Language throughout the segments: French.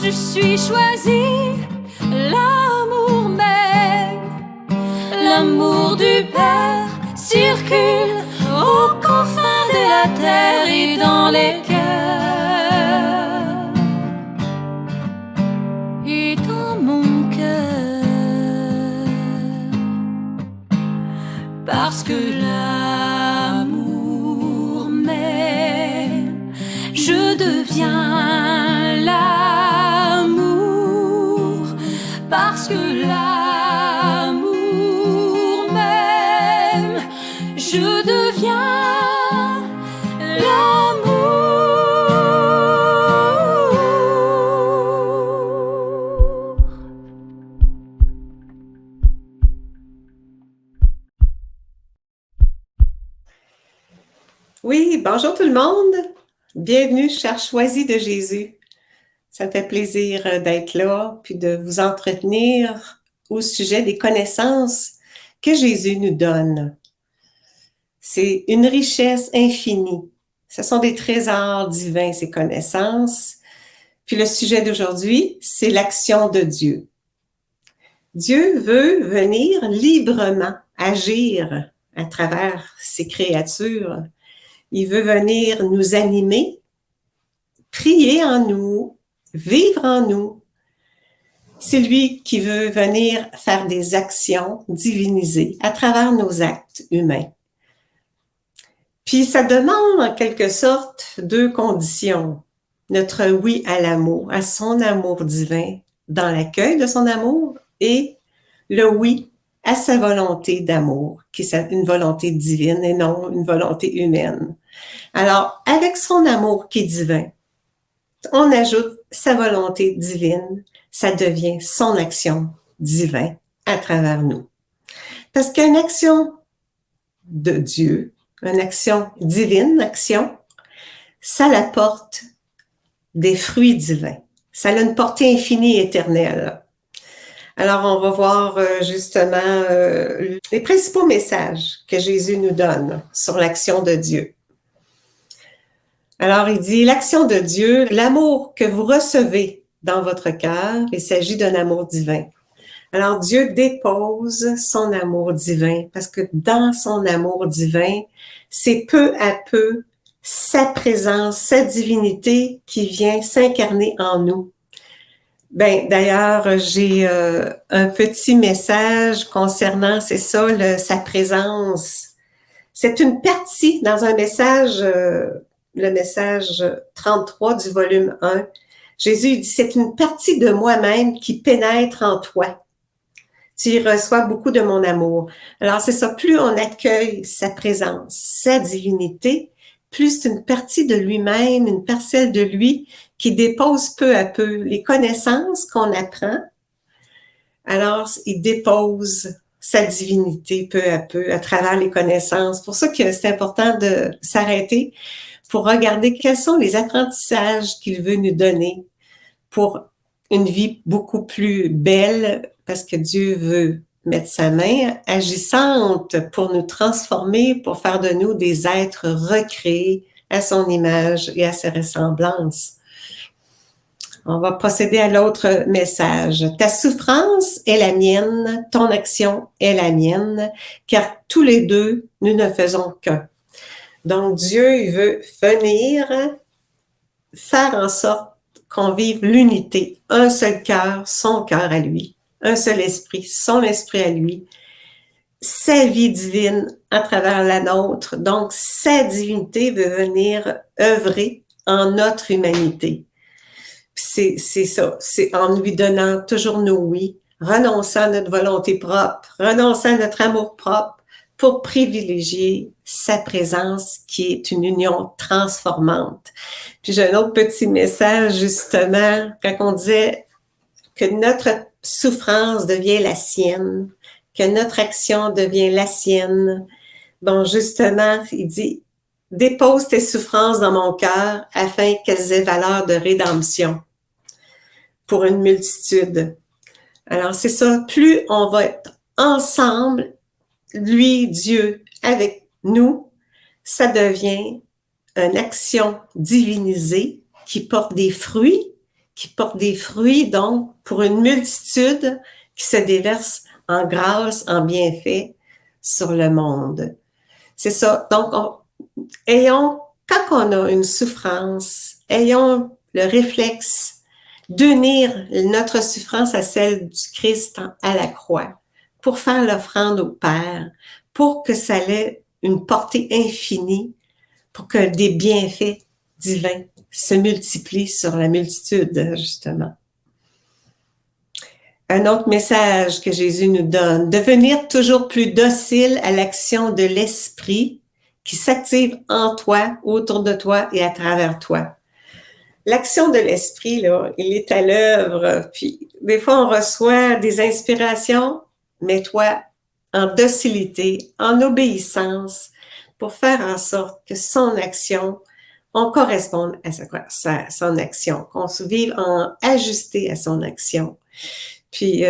je suis choisie, l'amour même, l'amour du Père circule aux confins de la terre et dans les cœurs et dans mon cœur, parce que l'amour m'aime, je deviens l'amour, parce que l'amour m'aime, je deviens l'amour. Oui, bonjour tout le monde. Bienvenue, chers choisis de Jésus. Ça me fait plaisir d'être là, puis de vous entretenir au sujet des connaissances que Jésus nous donne. C'est une richesse infinie. Ce sont des trésors divins, ces connaissances. Puis le sujet d'aujourd'hui, c'est l'action de Dieu. Dieu veut venir librement agir à travers ses créatures. Il veut venir nous animer, prier en nous, vivre en nous. C'est lui qui veut venir faire des actions divinisées à travers nos actes humains. Puis ça demande en quelque sorte deux conditions. Notre oui à l'amour, à son amour divin, dans l'accueil de son amour, et le oui à sa volonté d'amour, qui est une volonté divine et non une volonté humaine. Alors, avec son amour qui est divin, on ajoute sa volonté divine, ça devient son action divine à travers nous. Parce qu'une action de Dieu, une action divine, action, ça apporte des fruits divins. Ça a une portée infinie et éternelle. Alors, on va voir justement les principaux messages que Jésus nous donne sur l'action de Dieu. Alors, il dit, l'action de Dieu, l'amour que vous recevez dans votre cœur, il s'agit d'un amour divin. Alors, Dieu dépose son amour divin parce que dans son amour divin, c'est peu à peu sa présence, sa divinité qui vient s'incarner en nous. Ben, d'ailleurs, j'ai un petit message concernant, c'est ça, sa présence. C'est une partie dans un message, le message 33 du volume 1. Jésus dit, c'est une partie de moi-même qui pénètre en toi. Tu y reçois beaucoup de mon amour. Alors, c'est ça, plus on accueille sa présence, sa divinité, plus c'est une partie de lui-même, une parcelle de lui qui dépose peu à peu les connaissances qu'on apprend. Alors, il dépose sa divinité peu à peu à travers les connaissances. C'est pour ça que c'est important de s'arrêter pour regarder quels sont les apprentissages qu'il veut nous donner pour une vie beaucoup plus belle, parce que Dieu veut mettre sa main agissante pour nous transformer, pour faire de nous des êtres recréés à son image et à sa ressemblance. On va procéder à l'autre message. Ta souffrance est la mienne, ton action est la mienne, car tous les deux, nous ne faisons qu'un. Donc, Dieu, il veut venir faire en sorte qu'on vive l'unité, un seul cœur, son cœur à lui, un seul esprit, son esprit à lui, sa vie divine à travers la nôtre. Donc, sa divinité veut venir œuvrer en notre humanité. C'est ça, c'est en lui donnant toujours nos oui, renonçant à notre volonté propre, renonçant à notre amour propre pour privilégier sa présence qui est une union transformante. Puis j'ai un autre petit message justement, quand on disait que notre souffrance devient la sienne, que notre action devient la sienne. Bon, justement, il dit, dépose tes souffrances dans mon cœur afin qu'elles aient valeur de rédemption pour une multitude. Alors, c'est ça, plus on va être ensemble, lui, Dieu, avec nous, ça devient une action divinisée qui porte des fruits qui porte des fruits, donc, pour une multitude qui se déverse en grâce, en bienfait sur le monde. C'est ça. Donc, quand on a une souffrance, ayons le réflexe d'unir notre souffrance à celle du Christ à la croix pour faire l'offrande au Père, pour que ça ait une portée infinie, pour que des bienfaits divins se multiplient sur la multitude, justement. Un autre message que Jésus nous donne, devenir toujours plus docile à l'action de l'Esprit qui s'active en toi, autour de toi et à travers toi. L'action de l'Esprit, là, il est à l'œuvre. Puis, des fois, on reçoit des inspirations. Mets-toi en docilité, en obéissance, pour faire en sorte que son action, on corresponde à son action, qu'on se vive en ajusté à son action. Puis,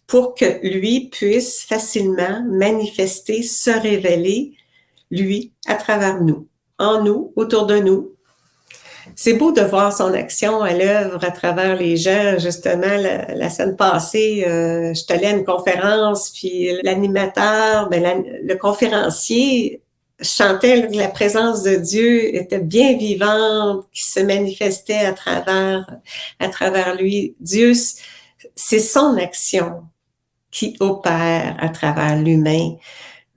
pour que lui puisse facilement manifester, se révéler, lui, à travers nous, en nous, autour de nous. C'est beau de voir son action à l'œuvre à travers les gens. Justement, la semaine passée, je suis allée à une conférence, puis l'animateur, le conférencier chantait que la présence de Dieu était bien vivante, qui se manifestait à travers lui. Dieu, c'est son action qui opère à travers l'humain,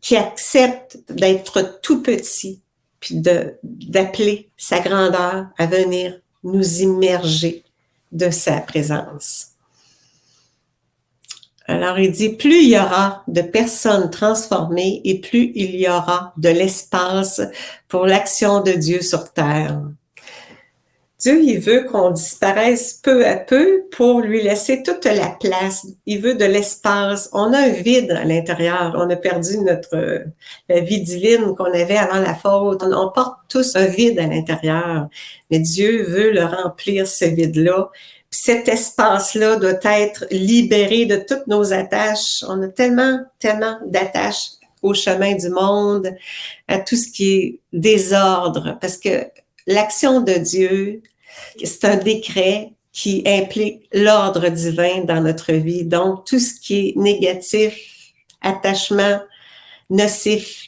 qui accepte d'être tout petit, puis d'appeler sa grandeur à venir nous immerger de sa présence. Alors, il dit, plus il y aura de personnes transformées et plus il y aura de l'espace pour l'action de Dieu sur terre. Dieu, il veut qu'on disparaisse peu à peu pour lui laisser toute la place. Il veut de l'espace. On a un vide à l'intérieur. On a perdu la vie divine qu'on avait avant la faute. On porte tous un vide à l'intérieur. Mais Dieu veut le remplir, ce vide-là. Puis cet espace-là doit être libéré de toutes nos attaches. On a tellement d'attaches au chemin du monde, à tout ce qui est désordre. Parce que l'action de Dieu, c'est un décret qui implique l'ordre divin dans notre vie. Donc, tout ce qui est négatif, attachement, nocif,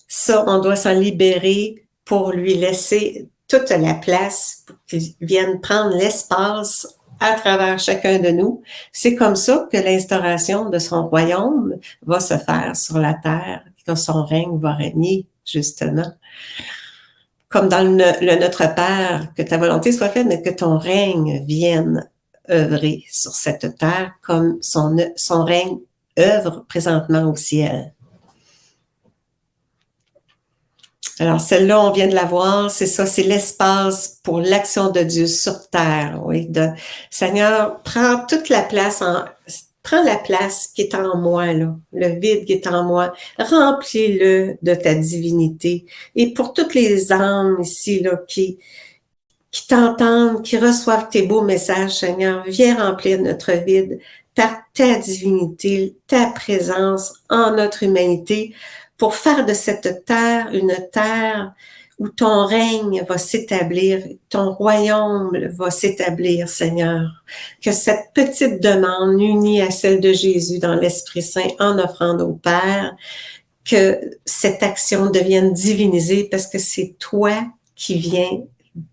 ça, on doit s'en libérer pour lui laisser toute la place pour qu'il vienne prendre l'espace à travers chacun de nous. C'est comme ça que l'instauration de son royaume va se faire sur la terre, que son règne va régner, justement. Comme dans le Notre Père, que ta volonté soit faite, mais que ton règne vienne œuvrer sur cette terre comme son règne œuvre présentement au ciel. Alors, celle-là, on vient de la voir, c'est ça, c'est l'espace pour l'action de Dieu sur terre. Oui, Seigneur, prends toute la place prends la place qui est en moi, là, le vide qui est en moi, remplis-le de ta divinité. Et pour toutes les âmes ici, là, qui t'entendent, qui reçoivent tes beaux messages, Seigneur, viens remplir notre vide par ta divinité, ta présence en notre humanité, pour faire de cette terre une terre où ton règne va s'établir, ton royaume va s'établir, Seigneur. Que cette petite demande unie à celle de Jésus dans l'Esprit Saint en offrande au Père, que cette action devienne divinisée parce que c'est toi qui viens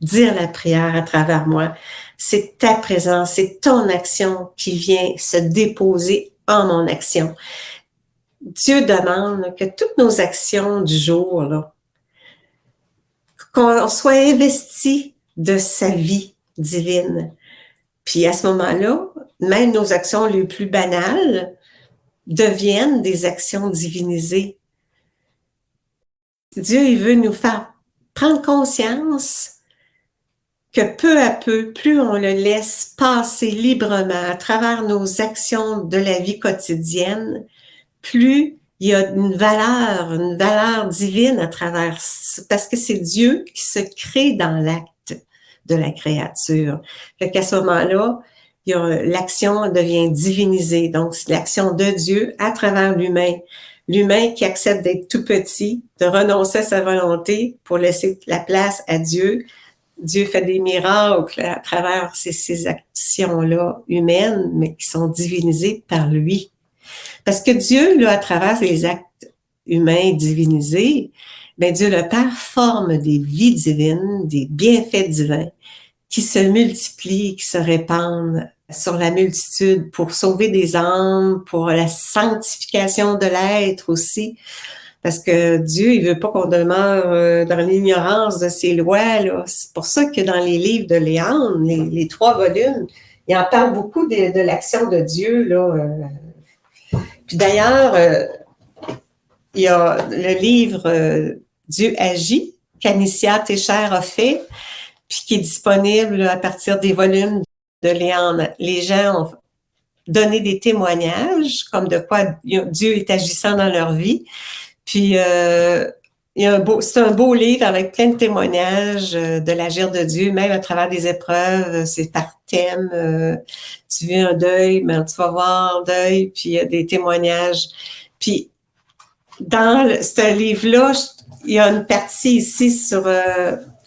dire la prière à travers moi. C'est ta présence, c'est ton action qui vient se déposer en mon action. Dieu demande que toutes nos actions du jour, là, qu'on soit investi de sa vie divine. Puis à ce moment-là, même nos actions les plus banales deviennent des actions divinisées. Dieu, il veut nous faire prendre conscience que peu à peu, plus on le laisse passer librement à travers nos actions de la vie quotidienne, plus il y a une valeur divine à travers, parce que c'est Dieu qui se crée dans l'acte de la créature. Fait qu'à ce moment-là, l'action devient divinisée. Donc, c'est l'action de Dieu à travers l'humain. L'humain qui accepte d'être tout petit, de renoncer à sa volonté pour laisser la place à Dieu, Dieu fait des miracles à travers ces actions-là humaines, mais qui sont divinisées par lui. Parce que Dieu, là, à travers les actes humains divinisés, ben Dieu le Père forme des vies divines, des bienfaits divins qui se multiplient, qui se répandent sur la multitude pour sauver des âmes, pour la sanctification de l'être aussi. Parce que Dieu, il veut pas qu'on demeure dans l'ignorance de ses lois, là. C'est pour ça que dans les livres de Léandre, les 3 volumes, il en parle beaucoup de l'action de Dieu, là. Puis d'ailleurs, il y a le livre Dieu agit, qu'Anicia Técher a fait, puis qui est disponible là, à partir des volumes de Léandre. Les gens ont donné des témoignages, comme de quoi Dieu est agissant dans leur vie. Puis, c'est un beau livre avec plein de témoignages de l'agir de Dieu, même à travers des épreuves, c'est par thème. Tu vis un deuil, mais tu vas voir un deuil, puis il y a des témoignages. Puis, dans ce livre-là, il y a une partie ici sur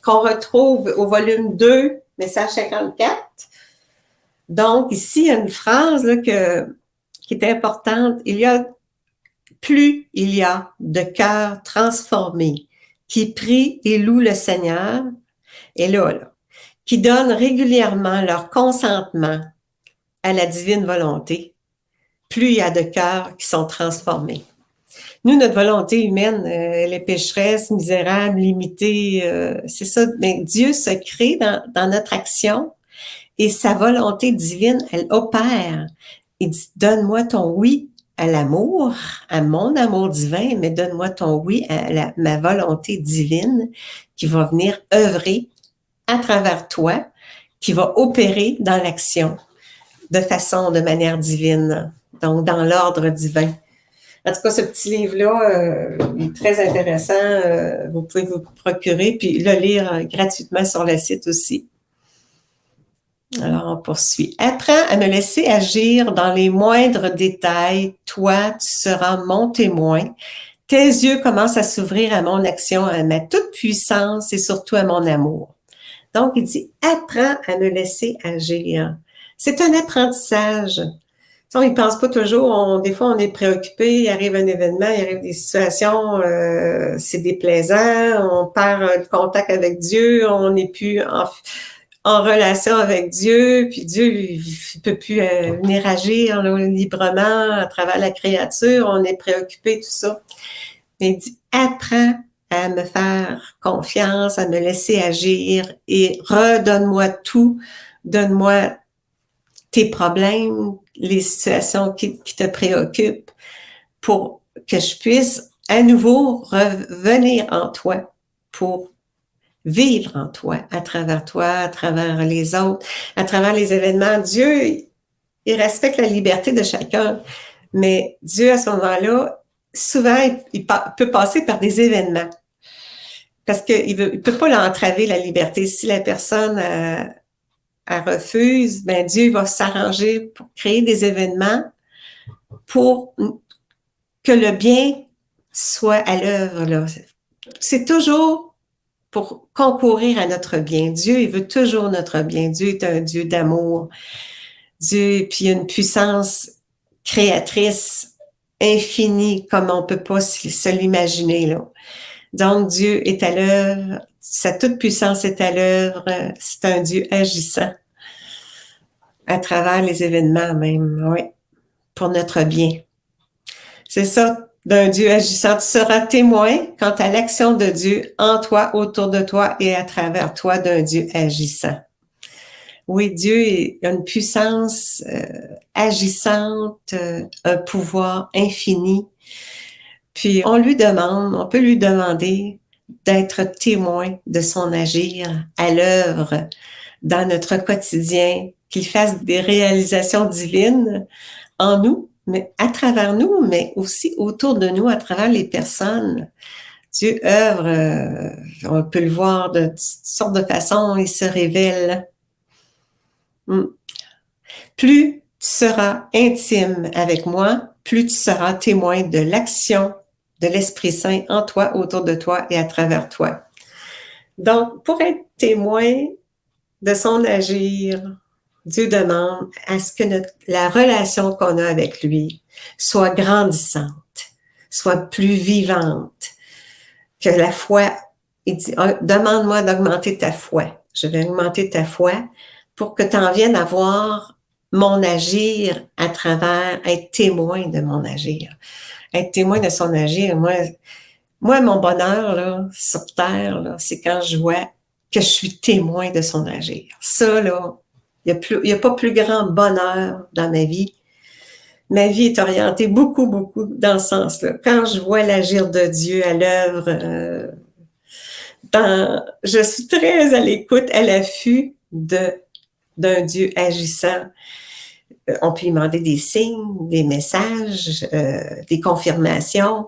qu'on retrouve au volume 2, message 54. Donc, ici, il y a une phrase là, qui est importante. Plus il y a de cœurs transformés qui prient et louent le Seigneur, et là, qui donnent régulièrement leur consentement à la divine volonté, plus il y a de cœurs qui sont transformés. Nous, notre volonté humaine, elle est pécheresse, misérable, limitée, c'est ça. Mais Dieu se crée dans notre action et sa volonté divine, elle opère. Il dit, donne-moi ton oui à l'amour, à mon amour divin, mais donne-moi ton oui à ma volonté divine qui va venir œuvrer à travers toi, qui va opérer dans l'action de manière divine, donc dans l'ordre divin. En tout cas, ce petit livre-là est très intéressant. Vous pouvez vous procurer puis le lire gratuitement sur le site aussi. Alors, on poursuit. Apprends à me laisser agir dans les moindres détails. Toi, tu seras mon témoin. Tes yeux commencent à s'ouvrir à mon action, à ma toute-puissance et surtout à mon amour. Donc, il dit, apprends à me laisser agir. C'est un apprentissage. On n'y pense pas toujours. Des fois, on est préoccupé. Il arrive un événement, il arrive des situations, c'est déplaisant. On perd le contact avec Dieu. On n'est plus en relation avec Dieu. Puis Dieu, il peut plus venir agir là, librement à travers la créature. On est préoccupé, tout ça. Mais il dit, apprends à me faire confiance, à me laisser agir et redonne-moi tout. Donne-moi tes problèmes, les situations qui te préoccupent pour que je puisse à nouveau revenir en toi pour vivre en toi, à travers les autres, à travers les événements. Dieu, il respecte la liberté de chacun, mais Dieu, à ce moment-là, souvent, il peut passer par des événements parce qu'il ne peut pas l'entraver, la liberté. Si la personne elle refuse, ben Dieu va s'arranger pour créer des événements pour que le bien soit à l'œuvre, là. C'est toujours pour concourir à notre bien. Dieu, il veut toujours notre bien. Dieu est un Dieu d'amour. Dieu, puis il y a une puissance créatrice infinie comme on peut pas se l'imaginer, là. Donc, Dieu est à l'œuvre. Sa toute-puissance est à l'œuvre. C'est un Dieu agissant à travers les événements même, oui, pour notre bien. C'est ça, d'un Dieu agissant. Tu seras témoin quant à l'action de Dieu en toi, autour de toi et à travers toi d'un Dieu agissant. Oui, Dieu a une puissance agissante, un pouvoir infini. Puis on peut lui demander d'être témoin de son agir à l'œuvre dans notre quotidien, qu'il fasse des réalisations divines en nous, mais à travers nous, mais aussi autour de nous, à travers les personnes. Dieu œuvre, on peut le voir de toutes sortes de façons, il se révèle. Plus tu seras intime avec moi, plus tu seras témoin de l'action de l'Esprit Saint en toi, autour de toi et à travers toi. Donc, pour être témoin de son agir, Dieu demande à ce que la relation qu'on a avec lui soit grandissante, soit plus vivante, que la foi, il dit, demande-moi d'augmenter ta foi. Je vais augmenter ta foi pour que tu en viennes à voir mon agir à travers, être témoin de mon agir. Être témoin de son agir, moi mon bonheur là, sur terre, là, c'est quand je vois que je suis témoin de son agir. Ça, là, il y a pas plus grand bonheur dans ma vie. Ma vie est orientée beaucoup, beaucoup dans ce sens-là. Quand je vois l'agir de Dieu à l'œuvre, je suis très à l'écoute, à l'affût d'un Dieu agissant. On peut lui demander des signes, des messages, des confirmations.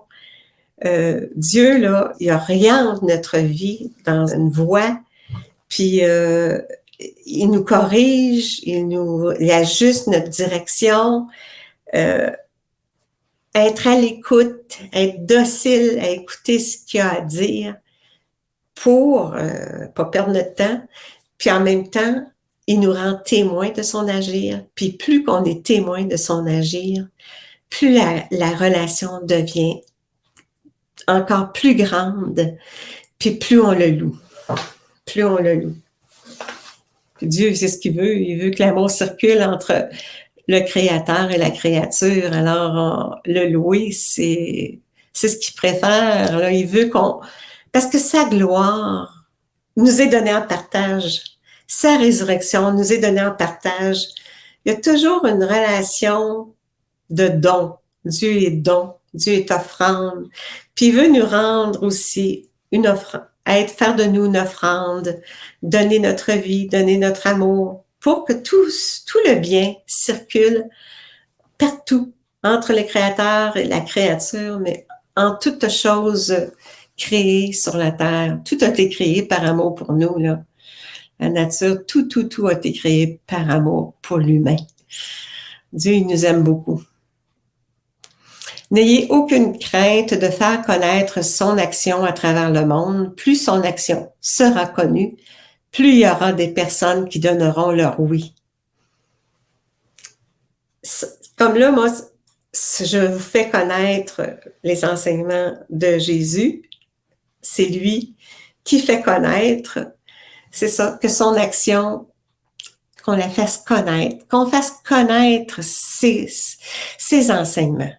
Dieu, là, il oriente notre vie dans une voie, puis il nous corrige, il ajuste notre direction. Être à l'écoute, être docile à écouter ce qu'il a à dire pour pas perdre notre temps. Puis en même temps, il nous rend témoins de son agir. Puis plus qu'on est témoin de son agir, plus la relation devient encore plus grande, puis plus on le loue. Plus on le loue. Puis Dieu, c'est ce qu'il veut. Il veut que l'amour circule entre le Créateur et la créature. Alors, le louer, c'est ce qu'il préfère. Là. Il veut parce que sa gloire nous est donnée en partage. Sa résurrection nous est donnée en partage. Il y a toujours une relation de don. Dieu est don. Dieu est offrande. Puis il veut nous rendre aussi une offrande, faire de nous une offrande, donner notre vie, donner notre amour, pour que tout le bien circule partout, entre le Créateur et la créature, mais en toutes choses créées sur la terre. Tout a été créé par amour pour nous, là. La nature, tout a été créé par amour pour l'humain. Dieu, il nous aime beaucoup. N'ayez aucune crainte de faire connaître son action à travers le monde. Plus son action sera connue, plus il y aura des personnes qui donneront leur oui. Comme là, moi, je vous fais connaître les enseignements de Jésus. C'est lui qui fait connaître, c'est ça, que son action, qu'on la fasse connaître, qu'on fasse connaître ses enseignements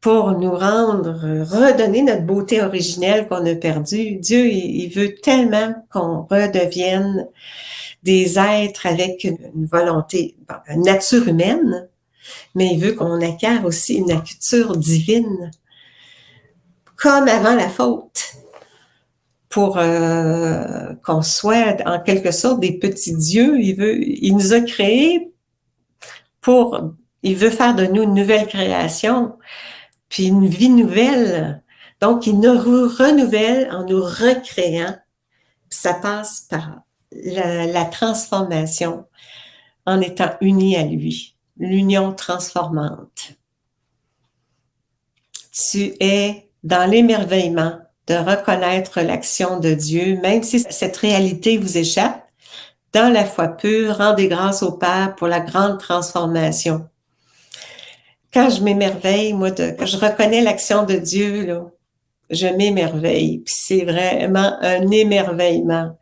pour nous redonner notre beauté originelle qu'on a perdue. Dieu, il veut tellement qu'on redevienne des êtres avec une volonté, une nature humaine, mais il veut qu'on acquiert aussi une nature divine, comme avant la faute, pour qu'on soit en quelque sorte des petits dieux. Il nous a créés il veut faire de nous une nouvelle création, puis une vie nouvelle. Donc, il nous renouvelle en nous recréant. Ça passe par la transformation en étant unis à lui. L'union transformante. Tu es dans l'émerveillement de reconnaître l'action de Dieu, même si cette réalité vous échappe. Dans la foi pure, rendez grâce au Père pour la grande transformation. Quand je m'émerveille, quand je reconnais l'action de Dieu, là, je m'émerveille. Puis c'est vraiment un émerveillement.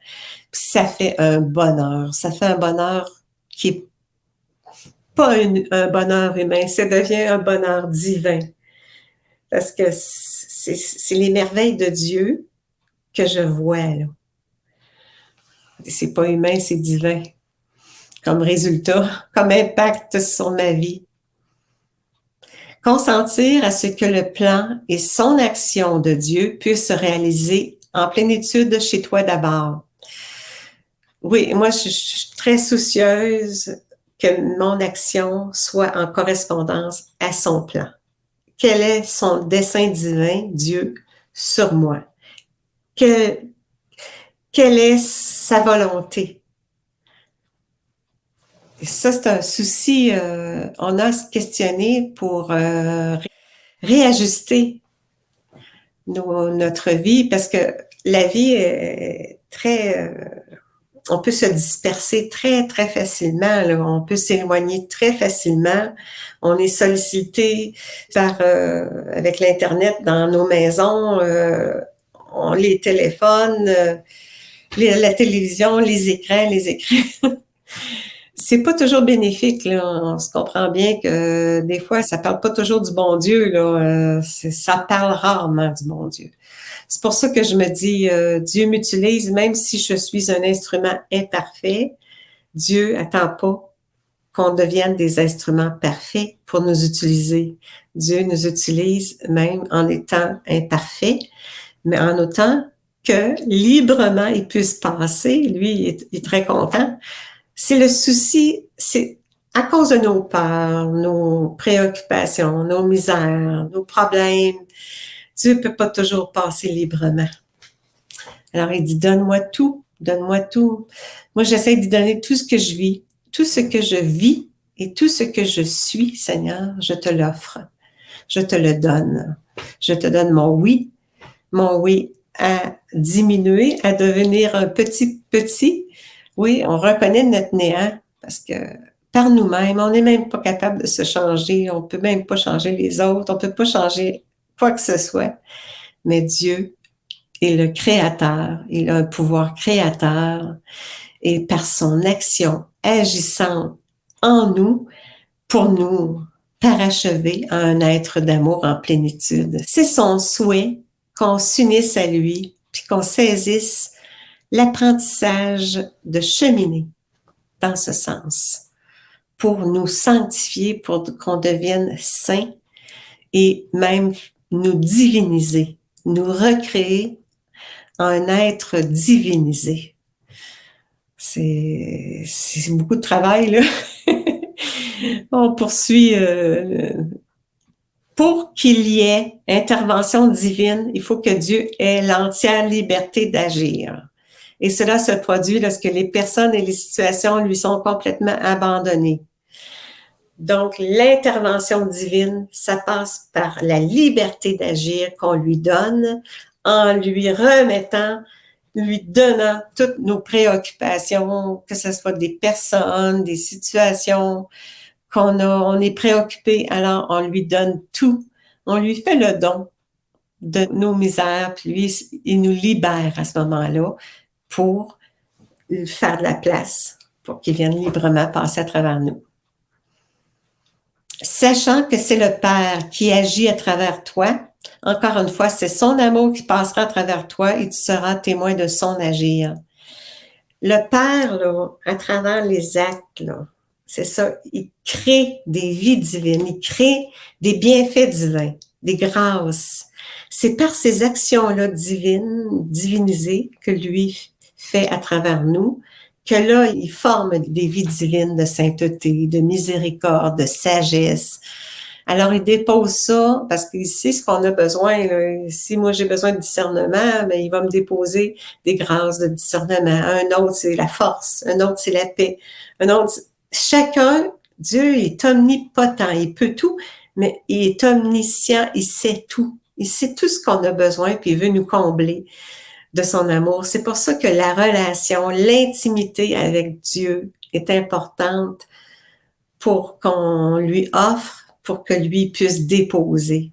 Puis ça fait un bonheur. Ça fait un bonheur qui est pas un bonheur humain, ça devient un bonheur divin. Parce que c'est les merveilles de Dieu que je vois, là. C'est pas humain, c'est divin. Comme résultat, comme impact sur ma vie. Consentir à ce que le plan et son action de Dieu puissent se réaliser en plénitude chez toi d'abord. Oui, moi, je suis très soucieuse que mon action soit en correspondance à son plan. Quel est son dessein divin, Dieu, sur moi? Quelle est sa volonté? Et ça, c'est un souci. On a à se questionner pour réajuster notre vie, parce que la vie est très... on peut se disperser très, très facilement, là. On peut s'éloigner très facilement. On est sollicité par, avec l'Internet dans nos maisons, les téléphones, la télévision, les écrans, les écrans. C'est pas toujours bénéfique, là. On se comprend bien que des fois, ça parle pas toujours du bon Dieu, là. Ça parle rarement du bon Dieu. C'est pour ça que je me dis, Dieu m'utilise, même si je suis un instrument imparfait. Dieu attend pas qu'on devienne des instruments parfaits pour nous utiliser. Dieu nous utilise même en étant imparfait, mais en autant que librement il puisse passer. Lui, il est très content. C'est le souci, c'est à cause de nos peurs, nos préoccupations, nos misères, nos problèmes. Dieu peut pas toujours passer librement. Alors, il dit, donne-moi tout, donne-moi tout. Moi, j'essaie de donner tout ce que je vis, tout ce que je vis et tout ce que je suis, Seigneur, je te l'offre. Je te le donne. Je te donne mon oui à diminuer, à devenir un petit. Oui, on reconnaît notre néant parce que par nous-mêmes, on n'est même pas capable de se changer, on peut même pas changer les autres, on peut pas changer quoi que ce soit. Mais Dieu est le créateur, il a un pouvoir créateur et par son action agissante en nous pour nous parachever à un être d'amour en plénitude. C'est son souhait qu'on s'unisse à lui puis qu'on saisisse l'apprentissage de cheminer dans ce sens pour nous sanctifier, pour qu'on devienne saints et même nous diviniser, nous recréer en un être divinisé. C'est beaucoup de travail, là. On poursuit pour qu'il y ait intervention divine, il faut que Dieu ait l'entière liberté d'agir. Et cela se produit lorsque les personnes et les situations lui sont complètement abandonnées. Donc, l'intervention divine, ça passe par la liberté d'agir qu'on lui donne en lui remettant, lui donnant toutes nos préoccupations, que ce soit des personnes, des situations on est préoccupé, alors on lui donne tout. On lui fait le don de nos misères, puis lui, il nous libère à ce moment-là pour faire de la place, pour qu'il vienne librement passer à travers nous. Sachant que c'est le Père qui agit à travers toi, encore une fois, c'est son amour qui passera à travers toi et tu seras témoin de son agir. Le Père, là, à travers les actes, là, c'est ça, il crée des vies divines, il crée des bienfaits divins, des grâces. C'est par ces actions-là divines, divinisées, que lui fait à travers nous, que là, il forme des vies divines de sainteté, de miséricorde, de sagesse. Alors, il dépose ça parce qu'il sait ce qu'on a besoin. Là. Si moi, j'ai besoin de discernement, mais il va me déposer des grâces de discernement. Un autre, c'est la force. Un autre, c'est la paix. Un autre, chacun, Dieu est omnipotent. Il peut tout, mais il est omniscient. Il sait tout. Il sait tout ce qu'on a besoin, puis il veut nous combler de son amour. C'est pour ça que la relation, l'intimité avec Dieu est importante pour qu'on lui offre, pour que lui puisse déposer,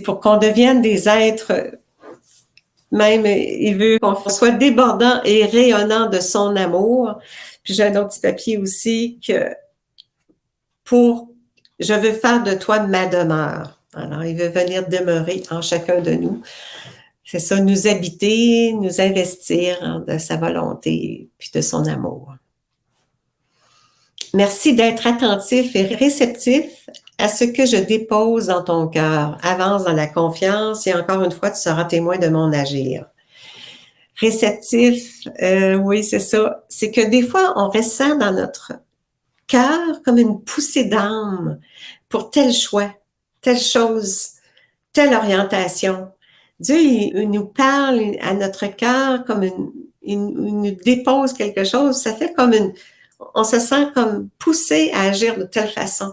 pour qu'on devienne des êtres, même il veut qu'on soit débordant et rayonnant de son amour. Puis j'ai un autre petit papier aussi que je veux faire de toi ma demeure. Alors, il veut venir demeurer en chacun de nous. C'est ça, nous habiter, nous investir de sa volonté puis de son amour. Merci d'être attentif et réceptif à ce que je dépose dans ton cœur. Avance dans la confiance et encore une fois, tu seras témoin de mon agir. Réceptif, oui, c'est ça. C'est que des fois, on ressent dans notre cœur comme une poussée d'âme pour tel choix, telle chose, telle orientation. Dieu, il nous parle à notre cœur comme il nous dépose quelque chose. Ça fait comme on se sent comme poussé à agir de telle façon.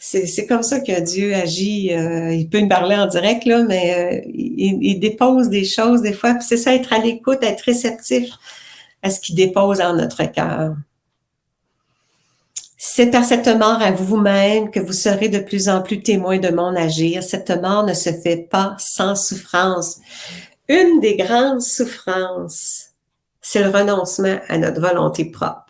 C'est comme ça que Dieu agit. Il peut me parler en direct, là, mais il dépose des choses des fois. Puis c'est ça, être à l'écoute, être réceptif à ce qu'il dépose en notre cœur. C'est par cette mort à vous-même que vous serez de plus en plus témoins de mon agir. Cette mort ne se fait pas sans souffrance. Une des grandes souffrances, c'est le renoncement à notre volonté propre.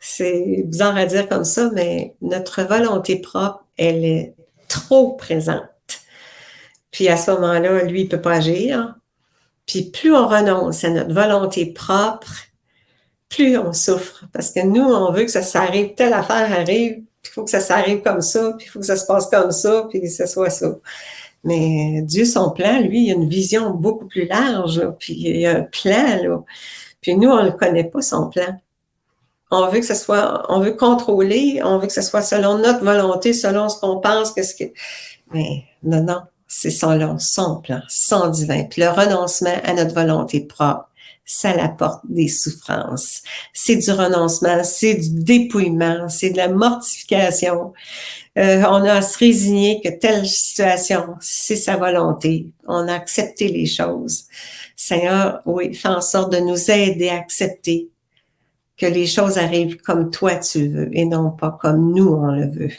C'est bizarre à dire comme ça, mais notre volonté propre, elle est trop présente. Puis à ce moment-là, lui, il peut pas agir. Puis plus on renonce à notre volonté propre, plus on souffre. Parce que nous, on veut que ça s'arrive, telle affaire arrive, puis il faut que ça s'arrive comme ça, puis il faut que ça se passe comme ça, puis que ça soit ça. Mais Dieu, son plan, lui, il a une vision beaucoup plus large, là, puis il y a un plan, là. Puis nous, on ne connaît pas, son plan. On veut que ce soit, on veut contrôler, on veut que ce soit selon notre volonté, selon ce qu'on pense, mais non, c'est son plan, son divin. Puis le renoncement à notre volonté propre, ça apporte des souffrances. C'est du renoncement, c'est du dépouillement, c'est de la mortification. On a à se résigner que telle situation, c'est sa volonté. On a accepté les choses. Seigneur, oui, fais en sorte de nous aider à accepter que les choses arrivent comme toi tu veux et non pas comme nous on le veut.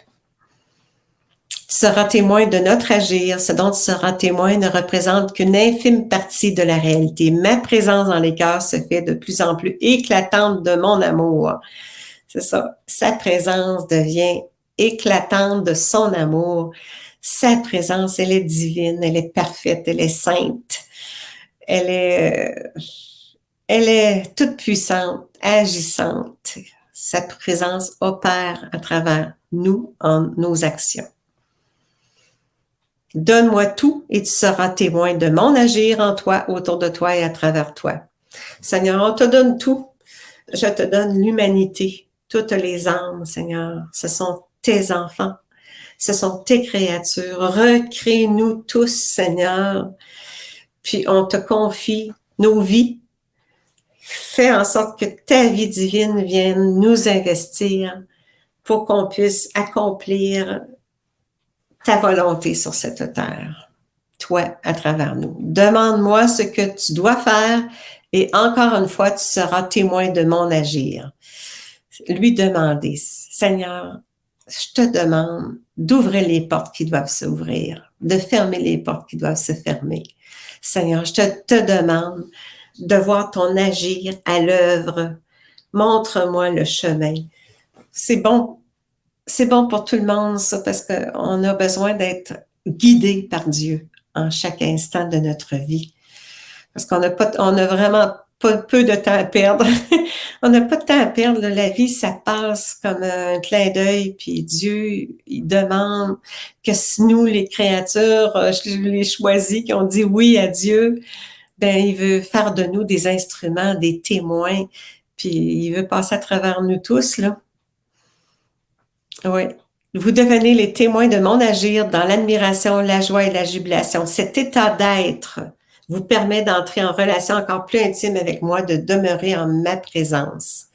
Tu seras témoin de notre agir. Ce dont tu seras témoin ne représente qu'une infime partie de la réalité. Ma présence dans les cœurs se fait de plus en plus éclatante de mon amour. C'est ça. Sa présence devient éclatante de son amour. Sa présence, elle est divine, elle est parfaite, elle est sainte. Elle est toute puissante, agissante. Sa présence opère à travers nous en nos actions. Donne-moi tout et tu seras témoin de mon agir en toi, autour de toi et à travers toi. Seigneur, on te donne tout. Je te donne l'humanité, toutes les âmes, Seigneur. Ce sont tes enfants. Ce sont tes créatures. Recrée-nous tous, Seigneur. Puis on te confie nos vies. Fais en sorte que ta vie divine vienne nous investir pour qu'on puisse accomplir ta volonté sur cette terre, toi à travers nous. Demande-moi ce que tu dois faire et encore une fois, tu seras témoin de mon agir. Lui demander, Seigneur, je te demande d'ouvrir les portes qui doivent s'ouvrir, de fermer les portes qui doivent se fermer. Seigneur, je te demande de voir ton agir à l'œuvre. Montre-moi le chemin. C'est bon pour tout le monde, ça, parce qu'on a besoin d'être guidé par Dieu en chaque instant de notre vie. Parce on a vraiment pas peu de temps à perdre. On n'a pas de temps à perdre. La vie, ça passe comme un clin d'œil, puis Dieu, il demande que nous, les créatures, les choisis, qui ont dit oui à Dieu, ben il veut faire de nous des instruments, des témoins, puis il veut passer à travers nous tous, là. Oui. Vous devenez les témoins de mon agir dans l'admiration, la joie et la jubilation. Cet état d'être vous permet d'entrer en relation encore plus intime avec moi, de demeurer en ma présence.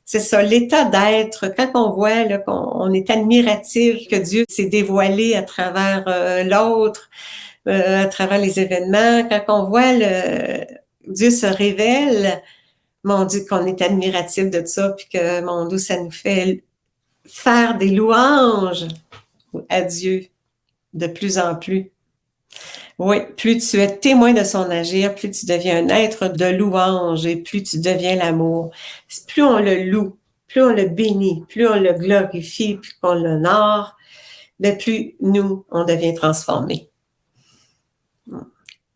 C'est ça, l'état d'être, quand on voit là, qu'on est admiratif, que Dieu s'est dévoilé à travers l'autre, à travers les événements, quand on voit Dieu se révèle, mon Dieu, qu'on est admiratif de ça, puis que, mon Dieu, ça nous fait faire des louanges à Dieu de plus en plus. Oui, plus tu es témoin de son agir, plus tu deviens un être de louange et plus tu deviens l'amour. Plus on le loue, plus on le bénit, plus on le glorifie, plus qu'on l'honore, mais plus nous, on devient transformés.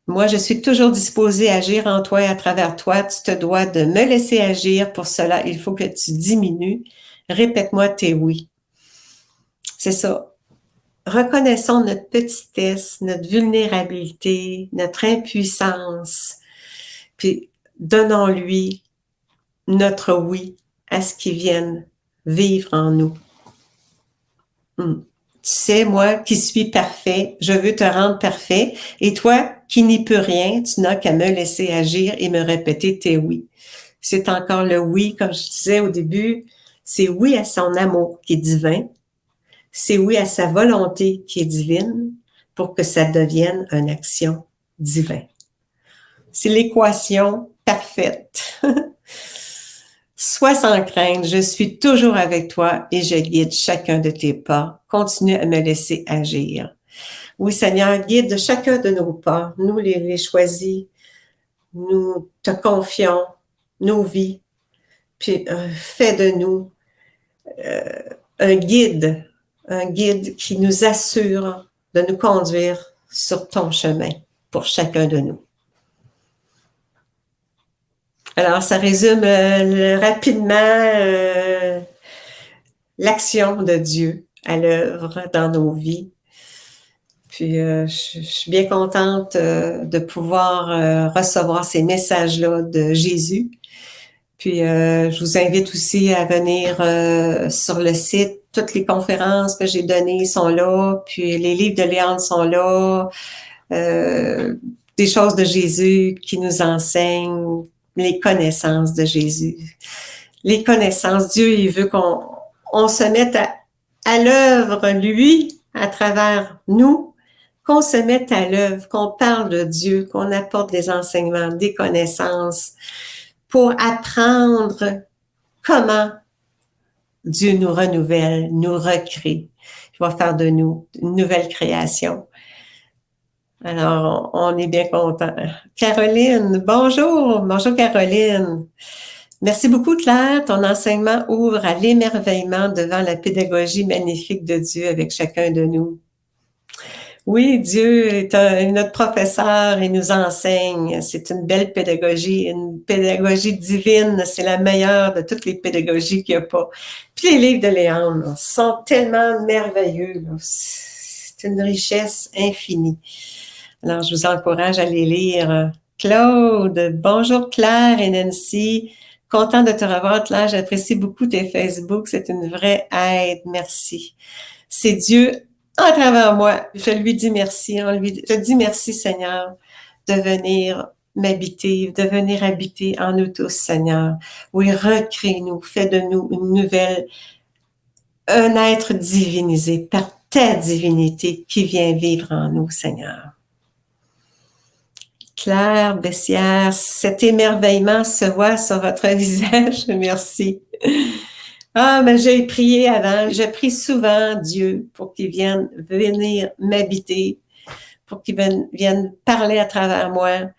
Moi, je suis toujours disposée à agir en toi et à travers toi. Tu te dois de me laisser agir. Pour cela, il faut que tu diminues. Répète-moi tes oui. C'est ça. Reconnaissons notre petitesse, notre vulnérabilité, notre impuissance, puis donnons-lui notre oui à ce qui vienne vivre en nous. Tu sais, moi qui suis parfait, je veux te rendre parfait, et toi qui n'y peux rien, tu n'as qu'à me laisser agir et me répéter tes oui. C'est encore le oui, comme je disais au début, c'est oui à son amour qui est divin, C'est oui à sa volonté qui est divine pour que ça devienne une action divine. C'est l'équation parfaite. Sois sans crainte, je suis toujours avec toi et je guide chacun de tes pas. Continue à me laisser agir. Oui, Seigneur, guide chacun de nos pas. Nous les choisis. Nous te confions nos vies. Puis fais de nous un guide qui nous assure de nous conduire sur ton chemin pour chacun de nous. Alors, ça résume rapidement l'action de Dieu à l'œuvre dans nos vies. Puis, je suis bien contente de pouvoir recevoir ces messages-là de Jésus. Puis, je vous invite aussi à venir sur le site. Toutes les conférences que j'ai données sont là. Puis, les livres de Léandre sont là. Des choses de Jésus qui nous enseignent, les connaissances de Jésus. Les connaissances. Dieu, il veut qu'on se mette à l'œuvre, lui, à travers nous, qu'on se mette à l'œuvre, qu'on parle de Dieu, qu'on apporte des enseignements, des connaissances pour apprendre comment Dieu nous renouvelle, nous recrée. Il va faire de nous une nouvelle création. Alors, on est bien content. Caroline, bonjour. Bonjour, Caroline. Merci beaucoup, Claire. Ton enseignement ouvre à l'émerveillement devant la pédagogie magnifique de Dieu avec chacun de nous. Oui, Dieu est notre professeur et nous enseigne. C'est une belle pédagogie, une pédagogie divine. C'est la meilleure de toutes les pédagogies qu'il n'y a pas. Puis les livres de Léandre là, sont tellement merveilleux. Là. C'est une richesse infinie. Alors, je vous encourage à les lire. Claude, bonjour Claire et Nancy. Content de te revoir, Claire. J'apprécie beaucoup tes Facebook. C'est une vraie aide. Merci. C'est Dieu à travers moi. Je lui dis merci. Je dis merci, Seigneur, de venir m'habiter, de venir habiter en nous tous, Seigneur. Oui, recrée-nous. Fais de nous une nouvelle, un être divinisé par ta divinité qui vient vivre en nous, Seigneur. Claire Bessière, cet émerveillement se voit sur votre visage. Merci. Ah, mais j'ai prié avant. Je prie souvent Dieu pour qu'il vienne venir m'habiter, pour qu'il vienne parler à travers moi.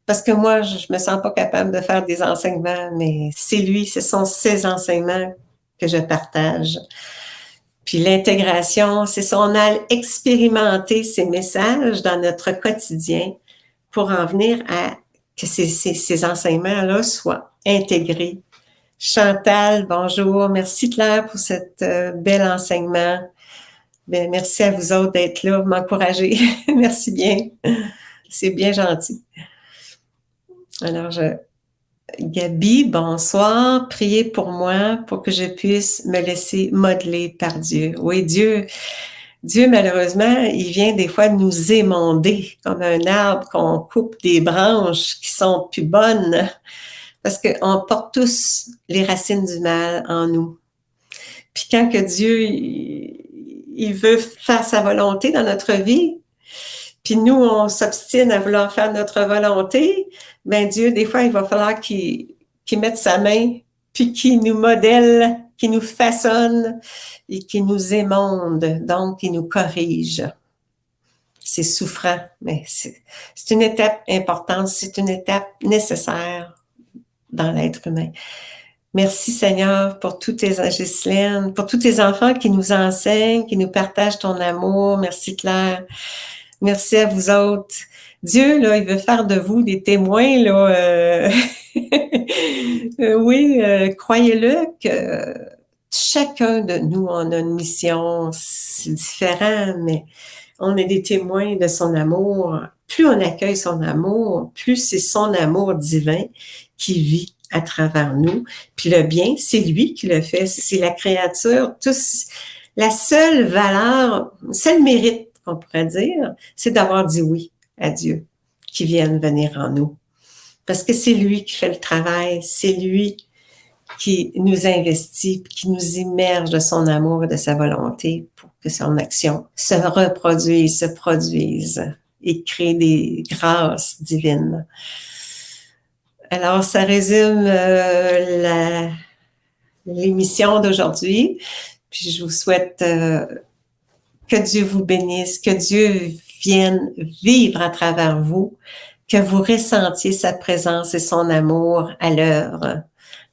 Parce que moi, je me sens pas capable de faire des enseignements, mais c'est lui, ce sont ses enseignements que je partage. Puis l'intégration, c'est son expérimenter ces messages dans notre quotidien pour en venir à que ces enseignements-là soient intégrés. Chantal, bonjour. Merci Claire pour cet bel enseignement. Bien, merci à vous autres d'être là, m'encourager. Merci bien. C'est bien gentil. Alors, Gabi, bonsoir. Priez pour moi pour que je puisse me laisser modeler par Dieu. Oui, Dieu, malheureusement, il vient des fois nous émonder comme un arbre qu'on coupe des branches qui sont plus bonnes parce qu'on porte tous les racines du mal en nous. Puis quand que Dieu, il veut faire sa volonté dans notre vie, puis nous, on s'obstine à vouloir faire notre volonté, ben Dieu, des fois, il va falloir qu'il mette sa main, puis qu'il nous modèle, qu'il nous façonne et qu'il nous émonde, donc qu'il nous corrige. C'est souffrant, mais c'est une étape importante, c'est une étape nécessaire dans l'être humain. Merci Seigneur pour tous tes Ghislaine, pour tous tes enfants qui nous enseignent, qui nous partagent ton amour. Merci Claire. Merci à vous autres. Dieu, là, il veut faire de vous des témoins, là. Oui, croyez-le que chacun de nous, on a une mission, c'est différent, mais on est des témoins de son amour. Plus on accueille son amour, plus c'est son amour divin qui vit à travers nous. Puis le bien, c'est lui qui le fait. C'est la créature. La seule valeur, le seul mérite qu'on pourrait dire, c'est d'avoir dit oui à Dieu, qui vienne venir en nous. Parce que c'est lui qui fait le travail, c'est lui qui nous investit, qui nous immerge de son amour et de sa volonté pour que son action se reproduise, se produise et crée des grâces divines. Alors, ça résume l'émission d'aujourd'hui. Puis je vous souhaite que Dieu vous bénisse, que Dieu vienne vivre à travers vous, que vous ressentiez sa présence et son amour à l'œuvre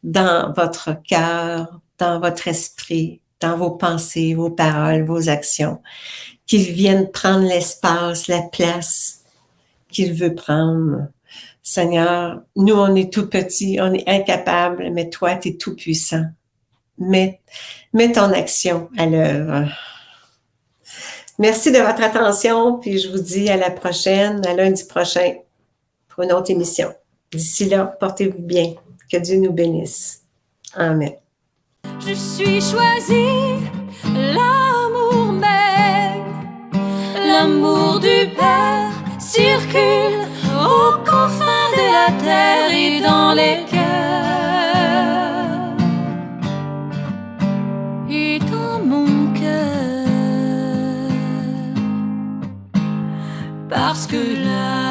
dans votre cœur, dans votre esprit, dans vos pensées, vos paroles, vos actions, qu'il vienne prendre l'espace, la place qu'il veut prendre. Seigneur, nous, on est tout petits, on est incapables, mais toi, tu es tout puissant. Mets ton action à l'œuvre. Merci de votre attention, puis je vous dis à la prochaine, à lundi prochain, pour une autre émission. D'ici là, portez-vous bien. Que Dieu nous bénisse. Amen. Je suis choisie, l'amour même, l'amour du Père circule aux confins de la terre et dans les cœurs et dans mon cœur, parce que là